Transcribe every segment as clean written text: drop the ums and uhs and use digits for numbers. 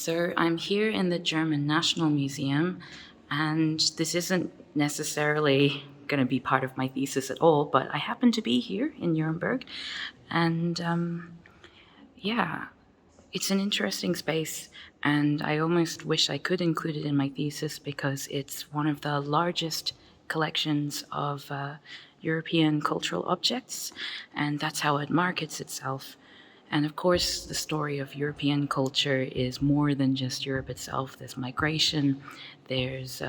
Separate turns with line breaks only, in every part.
So I'm here in the German National Museum, and this isn't necessarily going to be part of my thesis at all, but I happen to be here in Nuremberg, and yeah, it's an interesting space, and I almost wish I could include it in my thesis because it's one of the largest collections of European cultural objects, and that's how it markets itself. And of course, the story of European culture is more than just Europe itself. There's migration, there's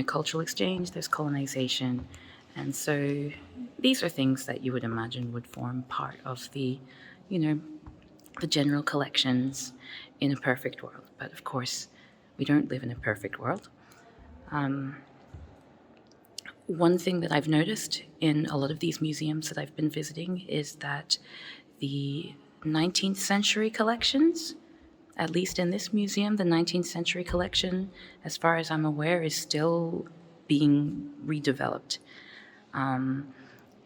cultural exchange, there's colonization, and so these are things that you would imagine would form part of you know, the general collections in a perfect world. But of course, we don't live in a perfect world. One thing that I've noticed in a lot of these museums that I've been visiting is that the 19th century collections, at least in this museum, the 19th century collection, as far as I'm aware, is still being redeveloped. And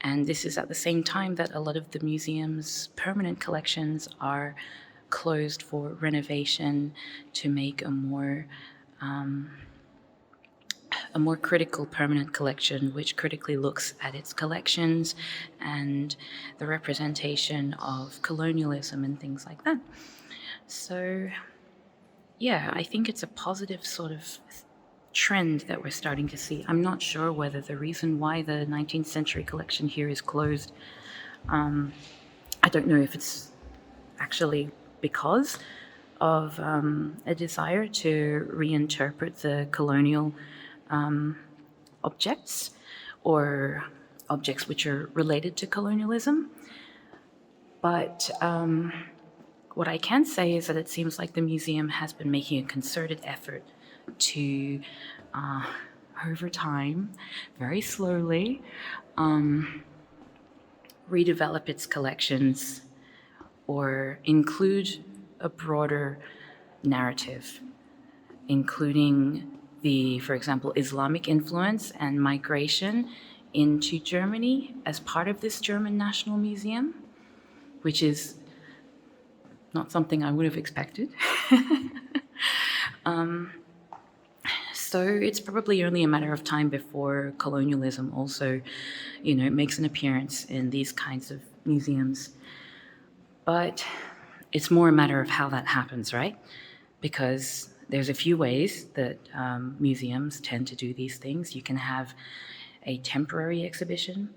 this is at the same time that a lot of the museum's permanent collections are closed for renovation to make a more critical permanent collection, which critically looks at its collections and the representation of colonialism and things like that. So, yeah, I think it's a positive sort of trend that we're starting to see. I'm not sure whether the reason why the 19th century collection here is closed, I don't know if it's actually because of a desire to reinterpret the colonial objects or objects which are related to colonialism. But what I can say is that it seems like the museum has been making a concerted effort to, over time, very slowly, redevelop its collections or include a broader narrative, including for example, Islamic influence and migration into Germany as part of this German National Museum, which is not something I would have expected. So it's probably only a matter of time before colonialism also, makes an appearance in these kinds of museums. But it's more a matter of how that happens, right? Because there's a few ways that museums tend to do these things. You can have a temporary exhibition,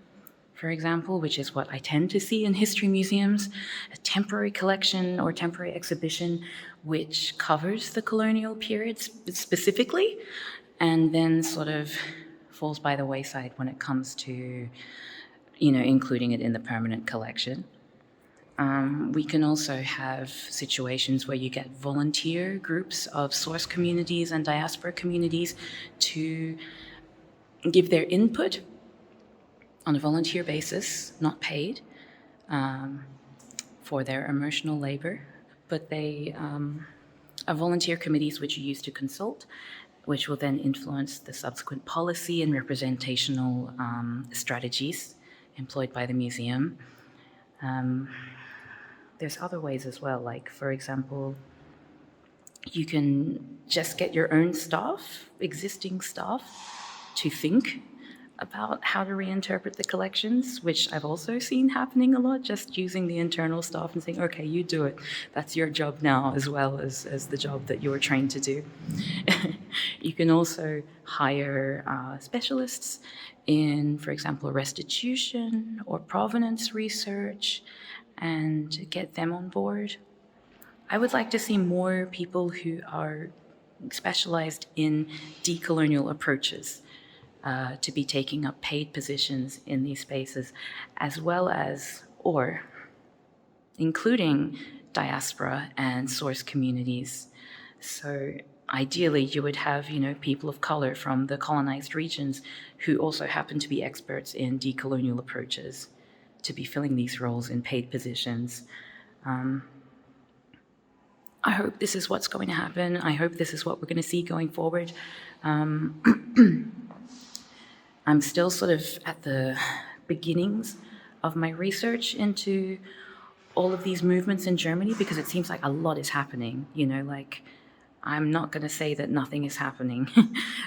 for example, which is what I tend to see in history museums, a temporary collection or temporary exhibition which covers the colonial period specifically, and then sort of falls by the wayside when it comes to, including it in the permanent collection. We can also have situations where you get volunteer groups of source communities and diaspora communities to give their input on a volunteer basis, not paid, for their emotional labor. But they are volunteer committees which are used to consult, which will then influence the subsequent policy and representational strategies employed by the museum. There's other ways as well, like, for example, you can just get your own staff, existing staff, to think about how to reinterpret the collections, which I've also seen happening a lot, just using the internal staff and saying, okay, you do it. That's your job now, as well as the job that you're trained to do. You can also hire specialists in, for example, restitution or provenance research, and get them on board. I would like to see more people who are specialized in decolonial approaches to be taking up paid positions in these spaces, as well as, or including diaspora and source communities. So ideally, you would have, people of color from the colonized regions who also happen to be experts in decolonial approaches to be filling these roles in paid positions. I hope this is what's going to happen. I hope this is what we're going to see going forward. I'm still sort of at the beginnings of my research into all of these movements in Germany, because it seems like a lot is happening, like I'm not going to say that nothing is happening.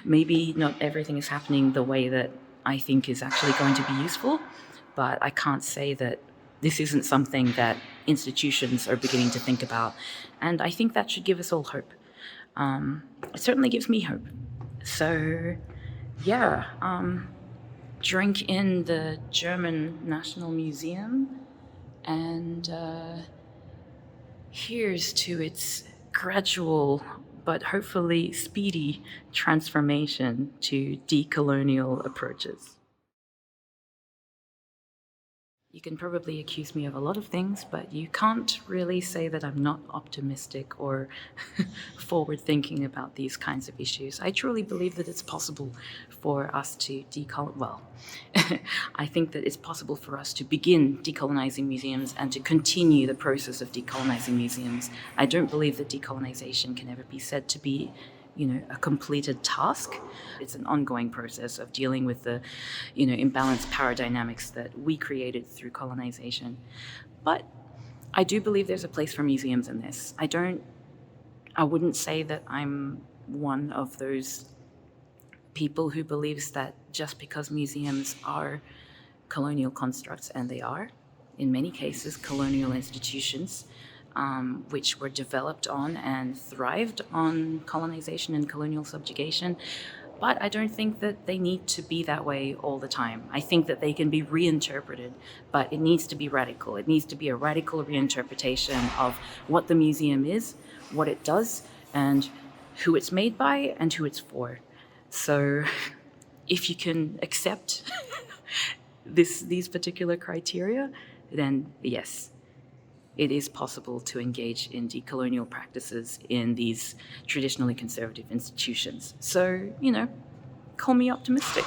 Maybe not everything is happening the way that I think is actually going to be useful, but I can't say that this isn't something that institutions are beginning to think about. And I think that should give us all hope. It certainly gives me hope. So, yeah, drink in the German National Museum, and here's to its gradual but hopefully speedy transformation to decolonial approaches. You can probably accuse me of a lot of things, but you can't really say that I'm not optimistic or forward-thinking about these kinds of issues. I truly believe that it's possible for us to I think that it's possible for us to begin decolonizing museums and to continue the process of decolonizing museums. I don't believe that decolonization can ever be said to be a completed task. It's an ongoing process of dealing with the, imbalanced power dynamics that we created through colonization. But I do believe there's a place for museums in this. I wouldn't say that I'm one of those people who believes that just because museums are colonial constructs, and they are, in many cases, colonial institutions, which were developed on and thrived on colonization and colonial subjugation. But I don't think that they need to be that way all the time. I think that they can be reinterpreted, but it needs to be radical. It needs to be a radical reinterpretation of what the museum is, what it does, and who it's made by and who it's for. So if you can accept these particular criteria, then yes, it is possible to engage in decolonial practices in these traditionally conservative institutions. So, call me optimistic.